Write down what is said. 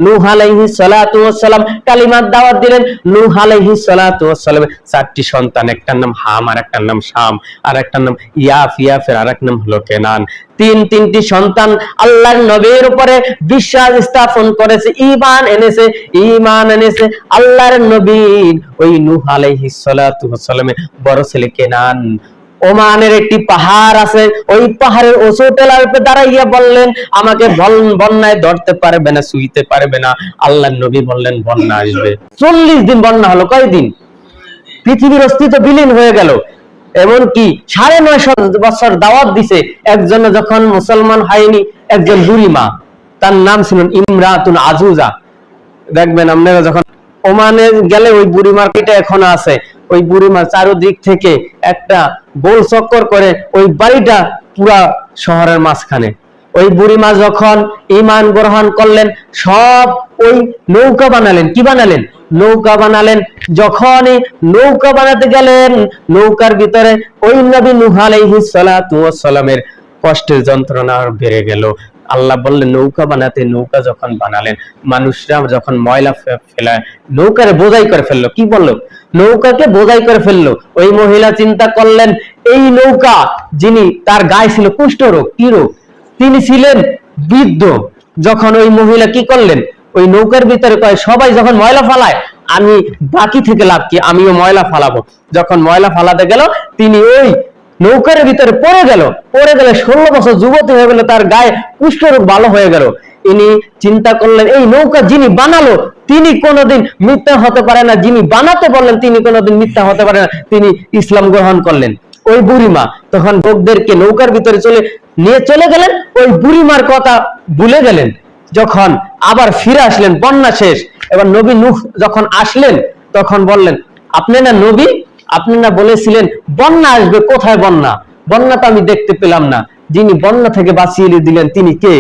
নূহ আলাইহিস সালাতু ওয়াস সালাম কালিমার দাওয়াত দিলেন। নূহ আলাইহিস সালাতু ওয়াস সালামের 4টি সন্তান, একটার নাম হাম, আর একটার নাম শাম, আর একটার নাম ইয়াফিয়াফের, আর এক নাম হলো কেনান। তিনটি সন্তান আল্লাহর নবীর উপরে বিশ্বাস স্থাপন করেছে, ঈমান এনেছে। আল্লাহর নবী ওই নূহ আলাইহিস সালাতু ওয়াস সালামের বড় ছেলে কেনান ওমানের একটি পাহাড় আছে, ওই পাহাড়ের উঁচু টিলার উপরে দাঁড়াইয়া বললেন, আমাকে বন্যায় ধরতে পারবে না, ছুঁইতে পারবে না। আল্লাহর নবী বললেন বন্যা আসবে। 40 দিন বন্যা হলো। কয়দিন? পৃথিবীর অস্তিত্ব বিলীন হয়ে গেল। এমনকি 9.5 বছর দাওয়াত দিছে, একজন যখন মুসলমান হয়নি, একজন বুড়ি মা, তার নাম ছিল ইমরাতুন আজুজা। দেখবেন আপনারা যখন ওমানে গেলে ওই বুড়িমার পিঠে এখনো আছে, ওই বুড়িমার চারদিক থেকে একটা গোল চক্কর করে ওই বাড়িটা পুরা শহরের মাঝখানে। ওই বুড়িমা যখন ঈমান গ্রহণ করলেন, সব ওই নৌকা বানালেন। কি বানালেন? নৌকা বানালেন। যখনই নৌকা বানাতে গেলেন, নৌকার ভিতরে ওই নবী নূহ আলাইহিস সালাতু ওয়াস সালামের কষ্টের যন্ত্রণা বেড়ে গেল। আল্লাহ বললেন নৌকা বানাতে। নৌকা যখন বানালেন, মানুষরা যখন ময়লা ফেলায় নৌকারে বোঝাই করে ফেললো। কি বললো? নৌকাকে বোঝাই করে ফেললো। ওই মহিলা চিন্তা করলেন, এই নৌকা, যিনি তার গায়ে ছিল কুষ্ঠরোগ, কি রোগ, তিনি ছিলেন বৃদ্ধ। যখন ওই মহিলা কি করলেন, ওই নৌকার ভিতরে কয়, সবাই যখন ময়লা ফালায়, আমি বাকি থেকে লাভ কি, আমিও ময়লা ফালাবো। যখন ময়লা ফালাতে গেল, তিনি ওই নৌকার ভিতরে পড়ে গেল। 16 বছর যুবতী হয়ে গেল, তার গায়ে কুষ্ঠরোগ ভালো হয়ে গেল। ইনি চিন্তা করলেন, এই নৌকা যিনি বানালো তিনি কোনোদিন মিথ্যা হতে পারে না, যিনি বানাতে বললেন তিনি কোনোদিন মিথ্যা হতে পারে না। তিনি ইসলাম গ্রহণ করলেন। ওই বুড়িমা তখন লোকদেরকে নৌকার ভিতরে নিয়ে চলে গেলেন, ওই বুড়িমার কথা ভুলে গেলেন। যখন আবার ফিরে আসলেন, বন্যা শেষ। এবার নবী নূহ যখন আসলেন, তখন বললেন, আপনি না নবী, আপনি না বলেছিলেন বন্যা আসবে, কোথায় বন্যা? বন্যা তো আমি দেখতে পেলাম না। যিনি বন্যা থেকে বাঁচিয়ে দিলেন তিনি কে?